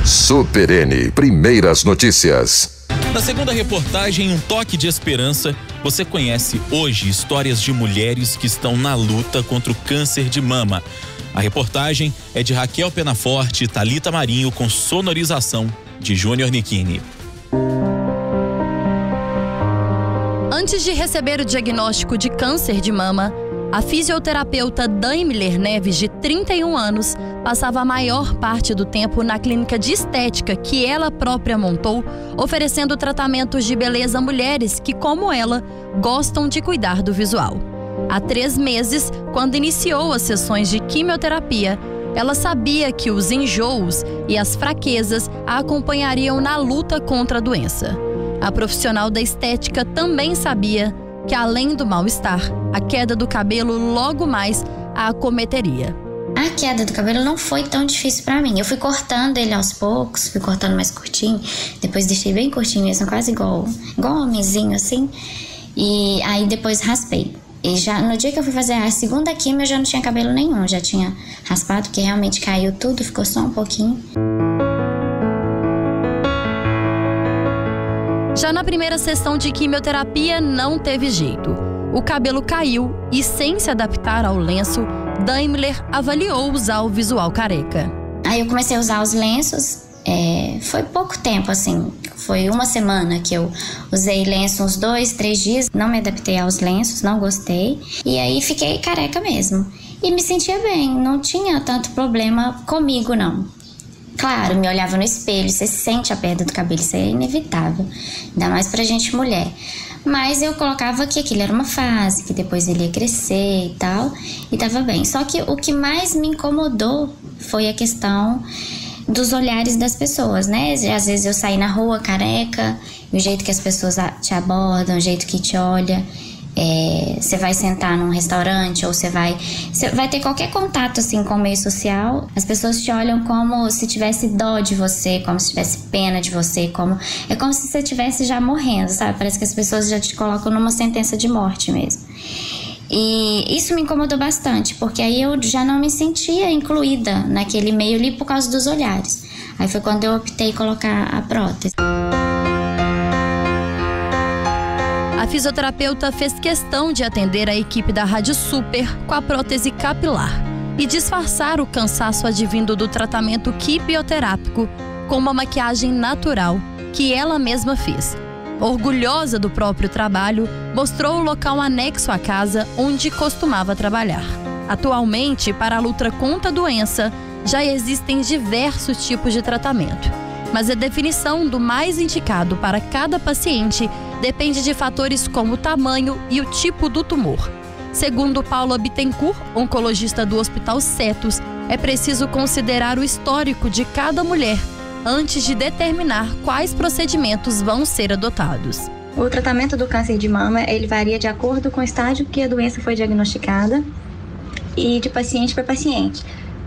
Super N, primeiras notícias. Na segunda reportagem, um toque de esperança, você conhece hoje histórias de mulheres que estão na luta contra o câncer de mama. A reportagem é de Raquel Penaforte e Thalita Marinho, com sonorização de Júnior Nichini. Antes de receber o diagnóstico de câncer de mama, a fisioterapeuta Daimler Neves, de 31 anos, passava a maior parte do tempo na clínica de estética que ela própria montou, oferecendo tratamentos de beleza a mulheres que, como ela, gostam de cuidar do visual. Há 3 meses, quando iniciou as sessões de quimioterapia, ela sabia que os enjoos e as fraquezas a acompanhariam na luta contra a doença. A profissional da estética também sabia que, além do mal-estar, a queda do cabelo logo mais a acometeria. A queda do cabelo não foi tão difícil pra mim. Eu fui cortando ele aos poucos, fui cortando mais curtinho, depois deixei bem curtinho mesmo, quase igual homenzinho assim, e aí depois raspei. E já no dia que eu fui fazer a segunda quimio, eu já não tinha cabelo nenhum, já tinha raspado, porque realmente caiu tudo, ficou só um pouquinho. Já na primeira sessão de quimioterapia não teve jeito. O cabelo caiu e, sem se adaptar ao lenço, Daimler avaliou usar o visual careca. Aí eu comecei a usar os lenços, foi pouco tempo assim, foi 1 semana que eu usei lenço, uns 2, 3 dias, não me adaptei aos lenços, não gostei, e aí fiquei careca mesmo. E me sentia bem, não tinha tanto problema comigo não. Claro, me olhava no espelho, você sente a perda do cabelo, isso é inevitável, ainda mais pra gente mulher. Mas eu colocava que aquilo era uma fase, que depois ele ia crescer e tal, e tava bem. Só que o que mais me incomodou foi a questão dos olhares das pessoas, né? Às vezes eu saí na rua careca, o jeito que as pessoas te abordam, o jeito que te olha. Você vai sentar num restaurante ou você vai ter qualquer contato assim com o meio social, as pessoas te olham como se tivesse dó de você, como se tivesse pena de você, é como se você estivesse já morrendo, sabe? Parece que as pessoas já te colocam numa sentença de morte mesmo. E isso me incomodou bastante, porque aí eu já não me sentia incluída naquele meio ali por causa dos olhares. Aí foi quando eu optei em colocar a prótese. A fisioterapeuta fez questão de atender a equipe da Rádio Super com a prótese capilar e disfarçar o cansaço advindo do tratamento quimioterápico com uma maquiagem natural que ela mesma fez. Orgulhosa do próprio trabalho, mostrou o local anexo à casa onde costumava trabalhar. Atualmente, para a luta contra a doença, já existem diversos tipos de tratamento, mas a definição do mais indicado para cada paciente depende de fatores como o tamanho e o tipo do tumor. Segundo Paula Bittencourt, oncologista do Hospital Setos, é preciso considerar o histórico de cada mulher antes de determinar quais procedimentos vão ser adotados. O tratamento do câncer de mama, ele varia de acordo com o estágio que a doença foi diagnosticada e de paciente para paciente.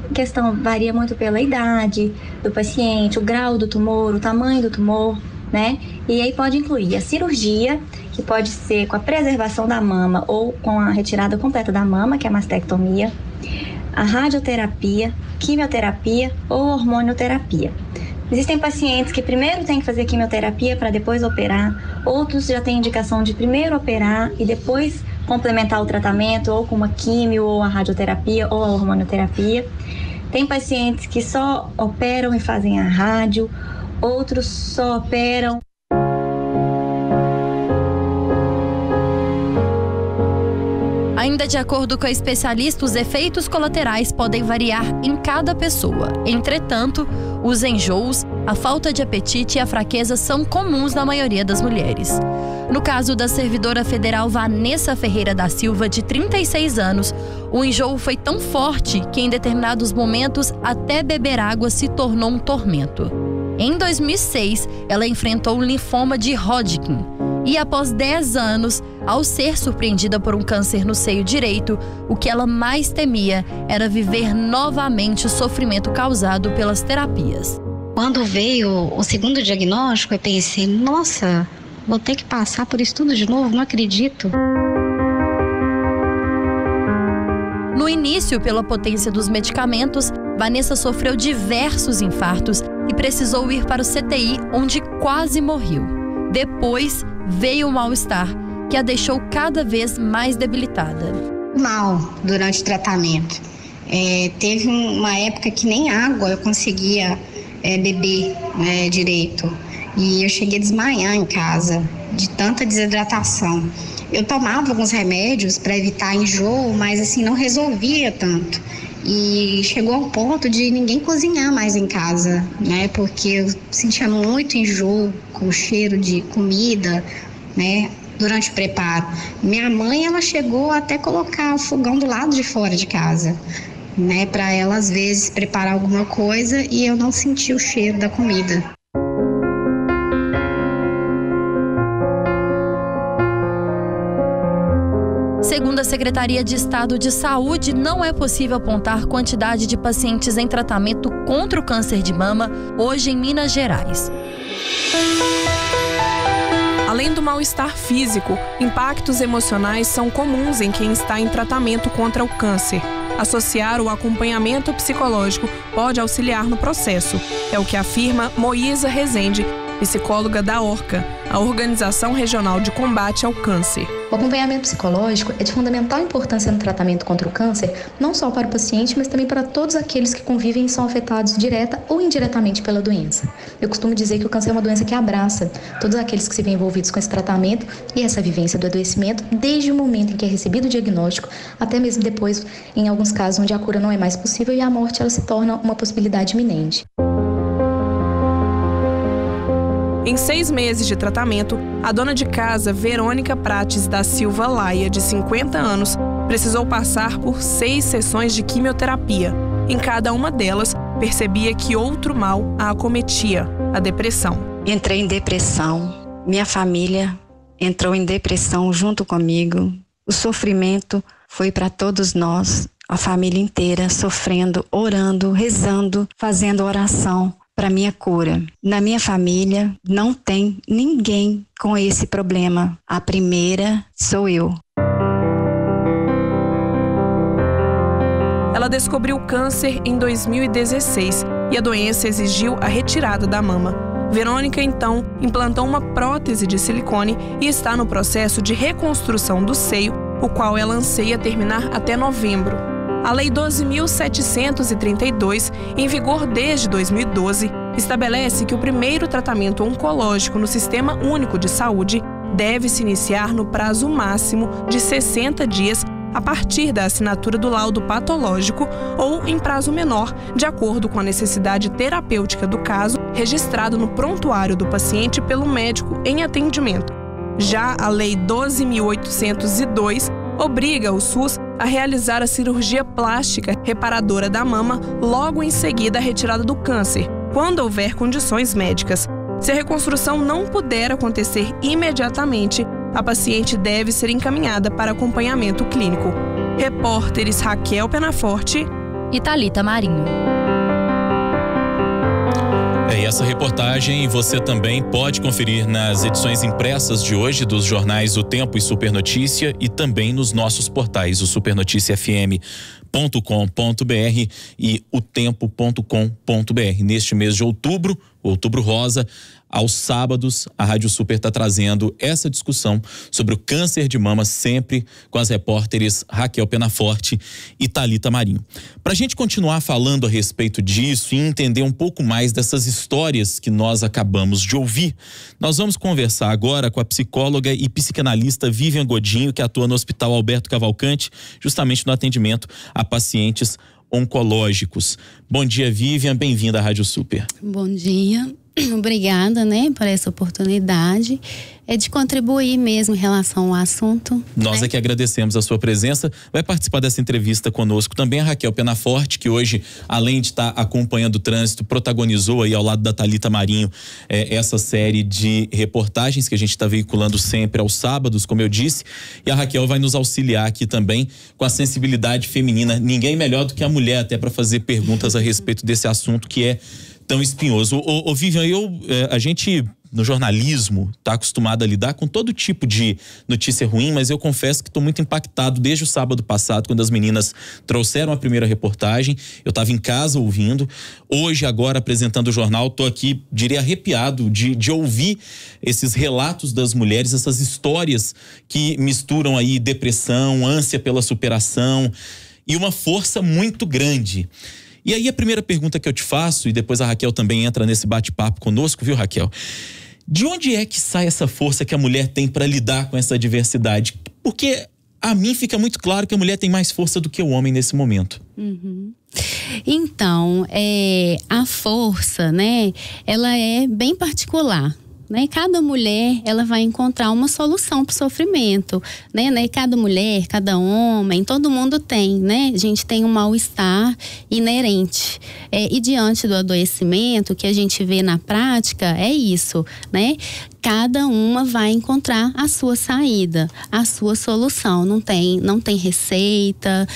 A questão varia muito pela idade do paciente, o grau do tumor, o tamanho do tumor, né? E aí pode incluir a cirurgia, que pode ser com a preservação da mama ou com a retirada completa da mama, que é a mastectomia, a radioterapia, quimioterapia ou hormonioterapia. Existem pacientes que primeiro têm que fazer quimioterapia para depois operar, outros já têm indicação de primeiro operar e depois complementar o tratamento ou com uma quimio ou a radioterapia ou a hormonioterapia. Tem pacientes que só operam e fazem a rádio, outros só operam. Ainda de acordo com a especialista, os efeitos colaterais podem variar em cada pessoa. Entretanto, os enjoos, a falta de apetite e a fraqueza são comuns na maioria das mulheres. No caso da servidora federal Vanessa Ferreira da Silva, de 36 anos, o enjoo foi tão forte que em determinados momentos até beber água se tornou um tormento. Em 2006, ela enfrentou um linfoma de Hodgkin e, após 10 anos, ao ser surpreendida por um câncer no seio direito, o que ela mais temia era viver novamente o sofrimento causado pelas terapias. Quando veio o segundo diagnóstico, eu pensei, nossa, vou ter que passar por isso tudo de novo, não acredito. No início, pela potência dos medicamentos, Vanessa sofreu diversos infartos e precisou ir para o CTI, onde quase morreu. Depois veio o mal-estar, que a deixou cada vez mais debilitada. Mal durante o tratamento. Teve uma época que nem água eu conseguia beber direito. E eu cheguei a desmaiar em casa, de tanta desidratação. Eu tomava alguns remédios para evitar enjoo, mas assim, não resolvia tanto. E chegou ao ponto de ninguém cozinhar mais em casa, né? Porque eu sentia muito enjoo com o cheiro de comida, né? Durante o preparo. Minha mãe, ela chegou até colocar o fogão do lado de fora de casa, né? Para ela, às vezes, preparar alguma coisa e eu não sentir o cheiro da comida. Segundo a Secretaria de Estado de Saúde, não é possível apontar quantidade de pacientes em tratamento contra o câncer de mama hoje em Minas Gerais. Além do mal-estar físico, impactos emocionais são comuns em quem está em tratamento contra o câncer. Associar o acompanhamento psicológico pode auxiliar no processo. É o que afirma Moísa Rezende, psicóloga da ORCA, a Organização Regional de Combate ao Câncer. O acompanhamento psicológico é de fundamental importância no tratamento contra o câncer, não só para o paciente, mas também para todos aqueles que convivem e são afetados direta ou indiretamente pela doença. Eu costumo dizer que o câncer é uma doença que abraça todos aqueles que se veem envolvidos com esse tratamento e essa vivência do adoecimento, desde o momento em que é recebido o diagnóstico, até mesmo depois, em alguns casos onde a cura não é mais possível e a morte ela se torna uma possibilidade iminente. Em 6 meses de tratamento, a dona de casa, Verônica Prates da Silva Laia, de 50 anos, precisou passar por 6 sessões de quimioterapia. Em cada uma delas, percebia que outro mal a acometia, a depressão. Entrei em depressão, minha família entrou em depressão junto comigo. O sofrimento foi para todos nós, a família inteira, sofrendo, orando, rezando, fazendo oração para minha cura. Na minha família não tem ninguém com esse problema. A primeira sou eu. Ela descobriu câncer em 2016 e a doença exigiu a retirada da mama. Verônica, então, implantou uma prótese de silicone e está no processo de reconstrução do seio, o qual ela anseia terminar até novembro. A Lei 12.732, em vigor desde 2012, estabelece que o primeiro tratamento oncológico no Sistema Único de Saúde deve se iniciar no prazo máximo de 60 dias a partir da assinatura do laudo patológico ou em prazo menor, de acordo com a necessidade terapêutica do caso, registrado no prontuário do paciente pelo médico em atendimento. Já a Lei 12.802 obriga o SUS a realizar a cirurgia plástica reparadora da mama logo em seguida à retirada do câncer, quando houver condições médicas. Se a reconstrução não puder acontecer imediatamente, a paciente deve ser encaminhada para acompanhamento clínico. Repórteres Raquel Penaforte e Thalita Marinho. E essa reportagem você também pode conferir nas edições impressas de hoje dos jornais O Tempo e Super Notícia e também nos nossos portais, o supernoticiafm.com.br e otempo.com.br. Neste mês de outubro, Outubro Rosa, aos sábados, a Rádio Super está trazendo essa discussão sobre o câncer de mama, sempre com as repórteres Raquel Penaforte e Thalita Marinho. Para a gente continuar falando a respeito disso e entender um pouco mais dessas histórias que nós acabamos de ouvir, nós vamos conversar agora com a psicóloga e psicanalista Vivian Godinho, que atua no Hospital Alberto Cavalcante, justamente no atendimento a pacientes oncológicos. Bom dia, Vivian, bem-vinda à Rádio Super. Bom dia. Obrigada, por essa oportunidade de contribuir mesmo em relação ao assunto. Nós é que agradecemos a sua presença. Vai participar dessa entrevista conosco também a Raquel Penaforte, que hoje, além de estar acompanhando o trânsito, protagonizou aí ao lado da Thalita Marinho essa série de reportagens que a gente está veiculando sempre aos sábados, como eu disse. E a Raquel vai nos auxiliar aqui também com a sensibilidade feminina. Ninguém melhor do que a mulher até para fazer perguntas a respeito desse assunto que é tão espinhoso. Vivian, a gente no jornalismo está acostumado a lidar com todo tipo de notícia ruim, mas eu confesso que estou muito impactado desde o sábado passado, quando as meninas trouxeram a primeira reportagem. Eu estava em casa ouvindo. Hoje, agora, apresentando o jornal, estou aqui, diria, arrepiado de ouvir esses relatos das mulheres, essas histórias que misturam aí depressão, ânsia pela superação e uma força muito grande. E aí a primeira pergunta que eu te faço, e depois a Raquel também entra nesse bate-papo conosco, viu, Raquel? De onde é que sai essa força que a mulher tem para lidar com essa adversidade? Porque a mim fica muito claro que a mulher tem mais força do que o homem nesse momento. Então, a força, né, ela é bem particular. Né? Cada mulher, ela vai encontrar uma solução para o sofrimento, né? Cada mulher, cada homem, todo mundo tem, né? A gente tem um mal-estar inerente. E diante do adoecimento, que a gente vê na prática, é isso, né? Cada uma vai encontrar a sua saída, a sua solução. Não tem receita,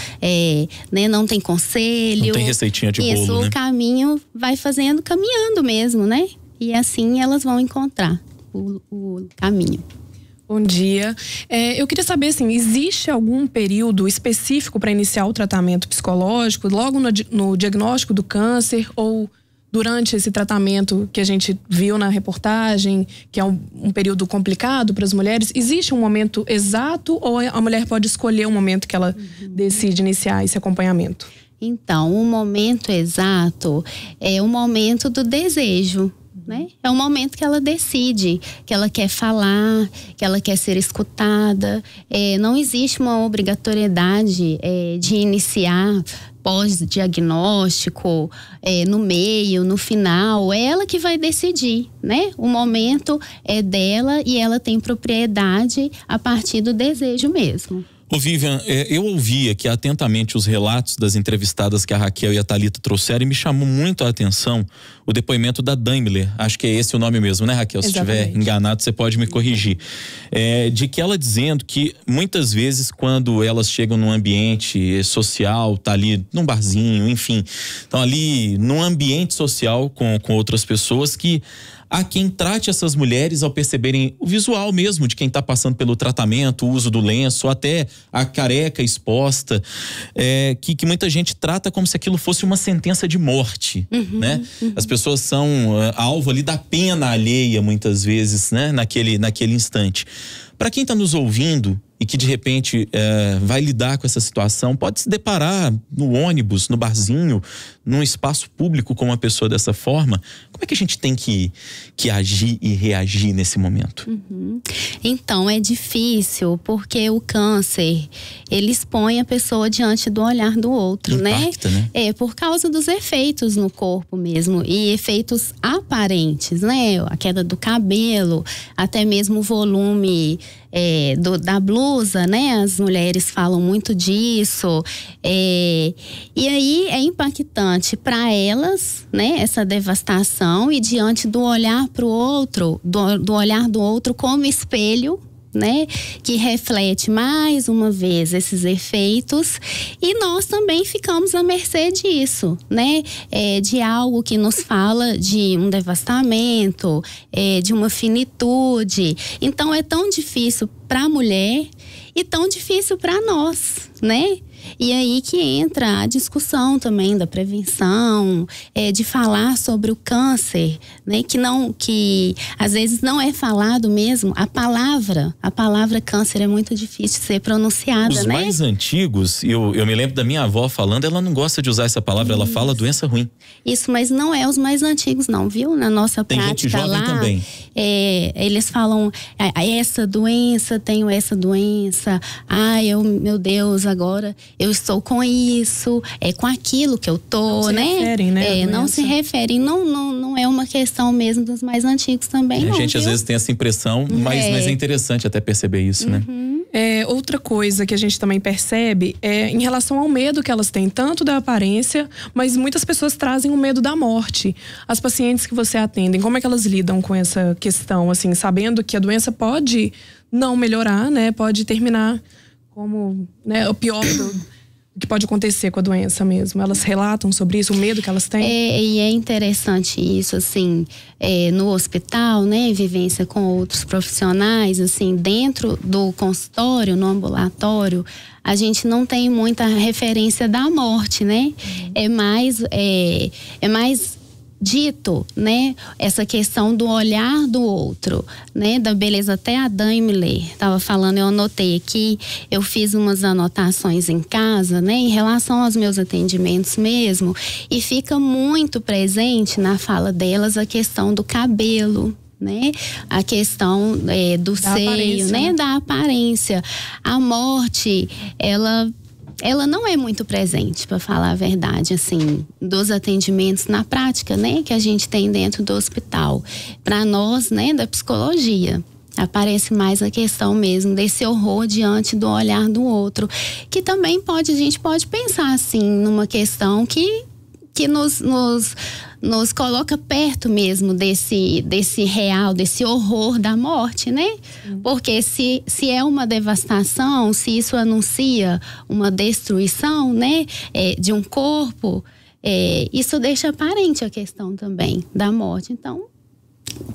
né? Não tem conselho. Não tem receitinha de bolo, isso, né? O caminho vai caminhando mesmo, né? E assim elas vão encontrar o caminho. Bom dia. Eu queria saber, assim, existe algum período específico para iniciar o tratamento psicológico, logo no diagnóstico do câncer ou durante esse tratamento que a gente viu na reportagem, que é um período complicado para as mulheres? Existe um momento exato ou a mulher pode escolher o momento que ela decide iniciar esse acompanhamento? Então, o momento exato é o momento do desejo. Né? É o momento que ela decide, que ela quer falar, que ela quer ser escutada. Não existe uma obrigatoriedade de iniciar pós-diagnóstico, no meio, no final. É ela que vai decidir, né? O momento é dela e ela tem propriedade a partir do desejo mesmo. Ô Vivian, eu ouvi aqui atentamente os relatos das entrevistadas que a Raquel e a Thalita trouxeram e me chamou muito a atenção o depoimento da Daimler, acho que é esse o nome mesmo, né, Raquel? Se estiver enganado, você pode me corrigir. De que ela dizendo que muitas vezes quando elas chegam num ambiente social, tá ali num barzinho, enfim, estão ali num ambiente social com outras pessoas, que há quem trate essas mulheres ao perceberem o visual mesmo de quem está passando pelo tratamento, o uso do lenço, até a careca exposta, que muita gente trata como se aquilo fosse uma sentença de morte, né? As pessoas são alvo ali da pena alheia muitas vezes, né? Naquele instante. Para quem está nos ouvindo e que de repente vai lidar com essa situação, pode se deparar no ônibus, no barzinho, num espaço público com uma pessoa dessa forma, como é que a gente tem que agir e reagir nesse momento? Então, é difícil porque o câncer, ele expõe a pessoa diante do olhar do outro, impacta, né? Por causa dos efeitos no corpo mesmo, e efeitos aparentes, né? A queda do cabelo, até mesmo o volume da blusa, né? As mulheres falam muito disso. E aí é impactante para elas, né? Essa devastação, e diante do olhar para o outro, do olhar do outro como espelho, né? Que reflete mais uma vez esses efeitos, e nós também ficamos à mercê disso, né? De algo que nos fala de um devastamento, de uma finitude. Então é tão difícil para a mulher e tão difícil para nós, né? E aí que entra a discussão também da prevenção, de falar sobre o câncer, né? Que às vezes não é falado mesmo. A palavra câncer é muito difícil de ser pronunciada, Os né? mais antigos, eu me lembro da minha avó falando, ela não gosta de usar essa palavra, ela fala doença ruim. Isso, mas não é os mais antigos não, viu? Na nossa Tem prática gente jovem lá, também. Eles falam, essa doença, tenho essa doença, meu Deus, agora eu estou com isso, com aquilo que eu tô, não se referem, né? Não se referem, não é uma questão mesmo dos mais antigos também, não. A gente viu? às vezes tem essa impressão, mas é interessante até perceber isso, né? Outra coisa que a gente também percebe é em relação ao medo que elas têm, tanto da aparência, mas muitas pessoas trazem o medo da morte. As pacientes que você atendem, como é que elas lidam com essa questão, assim, sabendo que a doença pode não melhorar, né? Pode terminar como, né, o pior o que pode acontecer com a doença mesmo? Elas relatam sobre isso, o medo que elas têm? E é interessante isso, assim, no hospital, né, vivência com outros profissionais, assim, dentro do consultório, no ambulatório, a gente não tem muita referência da morte, né? É mais dito, né, essa questão do olhar do outro, né, da beleza. Até a Dani Miller estava falando, eu anotei aqui, eu fiz umas anotações em casa, né, em relação aos meus atendimentos mesmo, e fica muito presente na fala delas a questão do cabelo, né? A questão do seio, né? Da aparência. A morte, ela não é muito presente, para falar a verdade, assim, dos atendimentos na prática, né, que a gente tem dentro do hospital. Para nós, né, da psicologia, aparece mais a questão mesmo desse horror diante do olhar do outro, que também a gente pode pensar, assim, numa questão que nos coloca perto mesmo desse real, desse horror da morte, né? Porque se é uma devastação, se isso anuncia uma destruição, né, de um corpo, isso deixa aparente a questão também da morte. Então,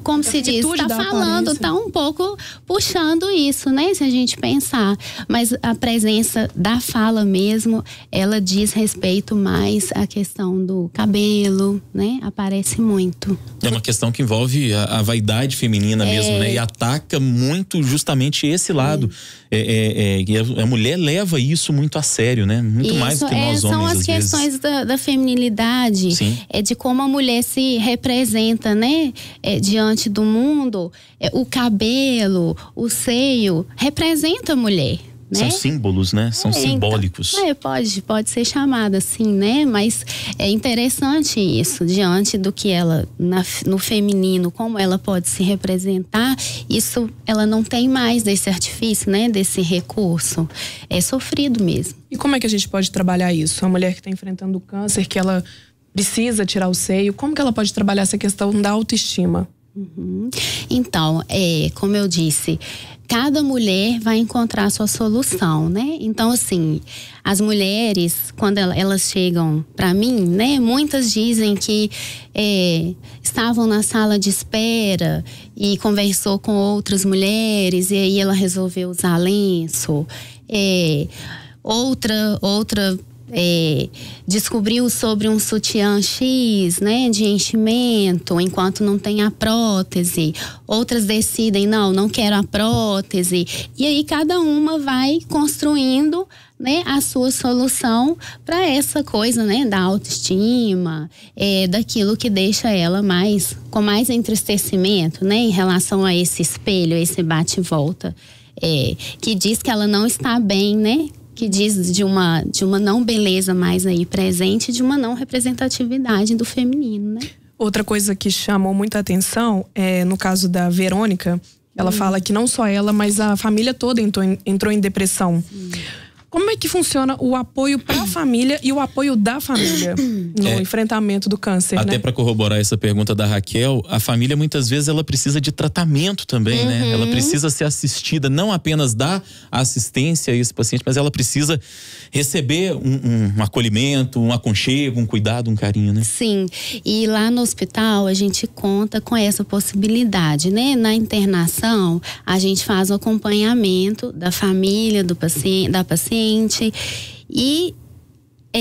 como se diz, está falando, está um pouco puxando isso, né? Se a gente pensar. Mas a presença da fala mesmo, ela diz respeito mais à questão do cabelo, né? Aparece muito. É uma questão que envolve a vaidade feminina mesmo, né? E ataca muito justamente esse lado. E a mulher leva isso muito a sério, né? Muito mais do que nós homens, são as questões da feminilidade, de como a mulher se representa, né? Diante do mundo, o cabelo, o seio, representa a mulher. Né? São símbolos, né? São simbólicos. Pode ser chamada assim, né? Mas é interessante isso, diante do que ela, no feminino, como ela pode se representar, isso ela não tem mais desse artifício, né? Desse recurso. É sofrido mesmo. E como é que a gente pode trabalhar isso? A mulher que está enfrentando o câncer, que ela precisa tirar o seio, como que ela pode trabalhar essa questão da autoestima? Então, como eu disse, cada mulher vai encontrar a sua solução, né? Então, assim, as mulheres, quando elas chegam para mim, né? Muitas dizem que estavam na sala de espera e conversou com outras mulheres e aí ela resolveu usar lenço. Outra descobriu sobre um sutiã X, né, de enchimento, enquanto não tem a prótese. Outras decidem, não quero a prótese. E aí cada uma vai construindo, né, a sua solução para essa coisa, né, da autoestima, daquilo que deixa ela com mais entristecimento, né, em relação a esse espelho, esse bate-volta, que diz que ela não está bem, né? Que diz de uma não beleza mais aí presente, de uma não representatividade do feminino, né? Outra coisa que chamou muita atenção no caso da Verônica, ela fala que não só ela, mas a família toda entrou em depressão. Como é que funciona o apoio para a família e o apoio da família no enfrentamento do câncer, até, né? Para corroborar essa pergunta da Raquel, a família muitas vezes ela precisa de tratamento também, né? Ela precisa ser assistida, não apenas dar assistência a esse paciente, mas ela precisa receber um acolhimento, um aconchego, um cuidado, um carinho, né? Sim, e lá no hospital a gente conta com essa possibilidade, né? Na internação a gente faz o acompanhamento da família, da paciente, e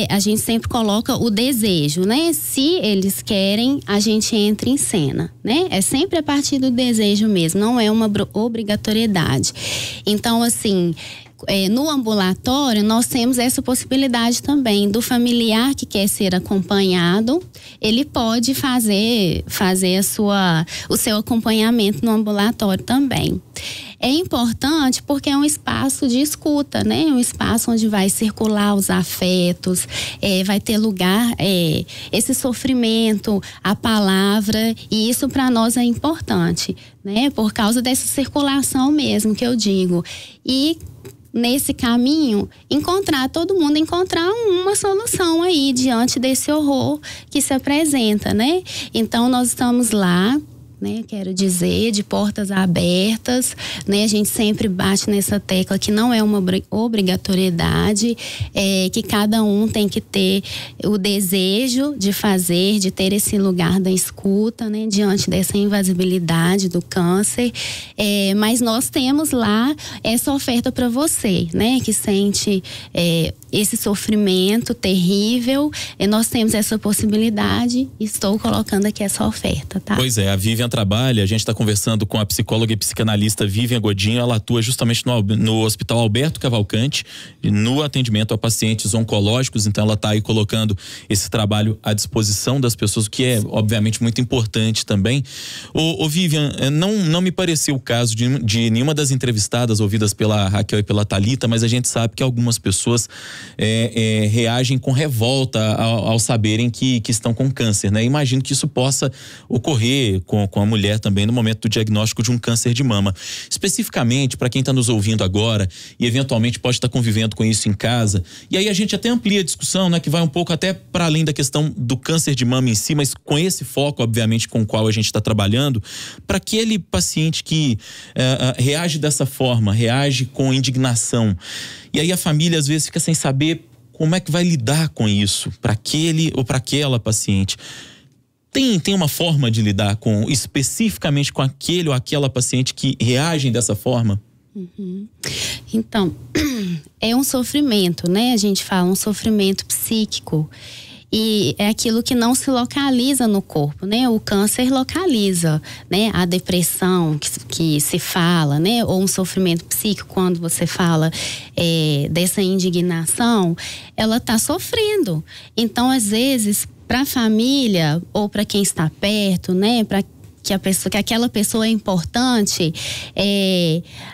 a gente sempre coloca o desejo, né? Se eles querem, a gente entra em cena, né? É sempre a partir do desejo mesmo, não é uma obrigatoriedade. Então, assim, no ambulatório nós temos essa possibilidade também do familiar que quer ser acompanhado, ele pode fazer o seu acompanhamento no ambulatório também. É importante porque é um espaço de escuta, né? Um espaço onde vai circular os afetos, vai ter lugar esse sofrimento, a palavra, e isso para nós é importante, né? Por causa dessa circulação mesmo que eu digo. E nesse caminho, todo mundo encontrar uma solução aí diante desse horror que se apresenta, né? Então nós estamos lá né? Quero dizer, de portas abertas, né? A gente sempre bate nessa tecla que não é uma obrigatoriedade, que cada um tem que ter o desejo de fazer, de ter esse lugar da escuta, né? Diante dessa invasibilidade do câncer, mas nós temos lá essa oferta para você, né? Que sente esse sofrimento terrível, nós temos essa possibilidade, estou colocando aqui essa oferta, tá? Pois é, a Vivian trabalha, a gente está conversando com a psicóloga e psicanalista Vivian Godinho, ela atua justamente no Hospital Alberto Cavalcante, no atendimento a pacientes oncológicos, então ela está aí colocando esse trabalho à disposição das pessoas, o que é obviamente muito importante também. Ô Vivian, não me pareceu o caso de nenhuma das entrevistadas ouvidas pela Raquel e pela Thalita, mas a gente sabe que algumas pessoas reagem com revolta ao saberem que estão com câncer, né? Imagino que isso possa ocorrer com a mulher também no momento do diagnóstico de um câncer de mama. Especificamente, para quem está nos ouvindo agora e eventualmente pode estar convivendo com isso em casa, e aí a gente até amplia a discussão, né? Que vai um pouco até para além da questão do câncer de mama em si, mas com esse foco, obviamente, com o qual a gente está trabalhando, para aquele paciente que reage dessa forma, reage com indignação. E aí a família às vezes fica sem saber como é que vai lidar com isso, para aquele ou para aquela paciente. Tem uma forma de lidar especificamente com aquele ou aquela paciente que reagem dessa forma? Então, é um sofrimento, né? A gente fala um sofrimento psíquico. E é aquilo que não se localiza no corpo, né? O câncer localiza, né? A depressão que se fala, né? Ou um sofrimento psíquico, quando você fala dessa indignação, ela está sofrendo. Então, às vezes, para a família ou para quem está perto, né? Para que aquela pessoa é importante,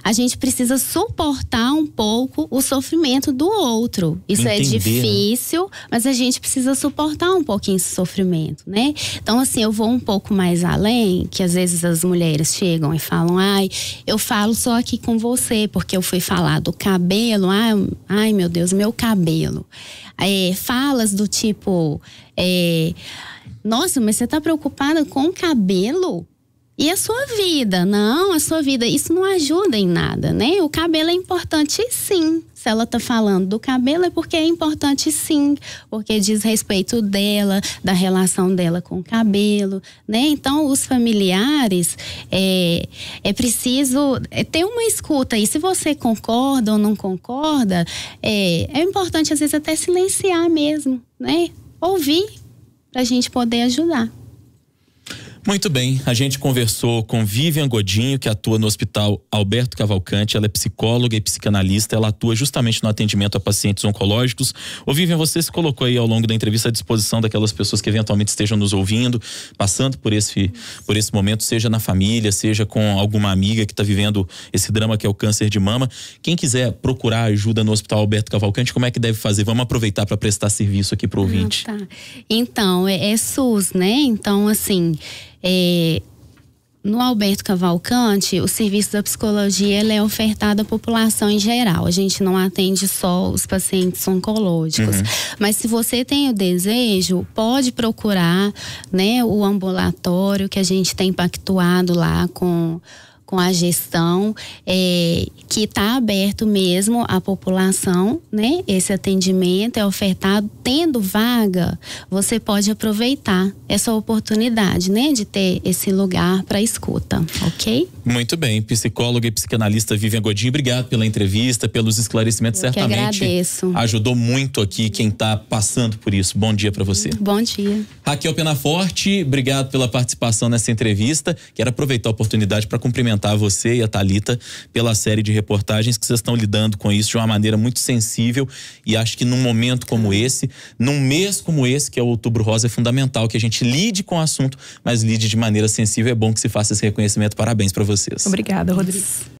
a gente precisa suportar um pouco o sofrimento do outro. Isso é difícil, mas a gente precisa suportar um pouquinho esse sofrimento, né? Então, assim, eu vou um pouco mais além, que às vezes as mulheres chegam e falam, eu falo só aqui com você, porque eu fui falar do cabelo, ai meu Deus, meu cabelo. Falas do tipo, nossa, mas você tá preocupada com o cabelo? E a sua vida? Não, a sua vida, isso não ajuda em nada, né? O cabelo é importante sim. Se ela tá falando do cabelo é porque é importante sim, porque diz respeito dela, da relação dela com o cabelo, né? Então, os familiares, é preciso ter uma escuta. E se você concorda ou não concorda, é importante às vezes até silenciar mesmo, né? Ouvir, pra gente poder ajudar. Muito bem, a gente conversou com Vivian Godinho, que atua no Hospital Alberto Cavalcante. Ela é psicóloga e psicanalista, ela atua justamente no atendimento a pacientes oncológicos. Ô Vivian, você se colocou aí ao longo da entrevista à disposição daquelas pessoas que eventualmente estejam nos ouvindo, passando por esse momento, seja na família, seja com alguma amiga que está vivendo esse drama que é o câncer de mama. Quem quiser procurar ajuda no Hospital Alberto Cavalcante, como é que deve fazer? Vamos aproveitar para prestar serviço aqui para o ouvinte. Tá. Então, é SUS, né? Então, assim, no Alberto Cavalcante, o serviço da psicologia ele é ofertado à população em geral. A gente não atende só os pacientes oncológicos. Mas se você tem o desejo, pode procurar, né, o ambulatório que a gente tem pactuado lá com a gestão, que está aberto mesmo à população, né? Esse atendimento é ofertado, tendo vaga, você pode aproveitar essa oportunidade, né? De ter esse lugar para escuta, ok? Muito bem, psicóloga e psicanalista Vivian Godinho, obrigado pela entrevista, pelos esclarecimentos. Eu certamente que agradeço. Ajudou muito aqui quem está passando por isso. Bom dia para você. Bom dia. Raquel Penaforte, obrigado pela participação nessa entrevista. Quero aproveitar a oportunidade para cumprimentar você e a Thalita pela série de reportagens que vocês estão lidando com isso de uma maneira muito sensível, e acho que num momento como esse, num mês como esse, que é o Outubro Rosa, é fundamental que a gente lide com o assunto, mas lide de maneira sensível. É bom que se faça esse reconhecimento. Parabéns para vocês. Obrigada, Rodrigo.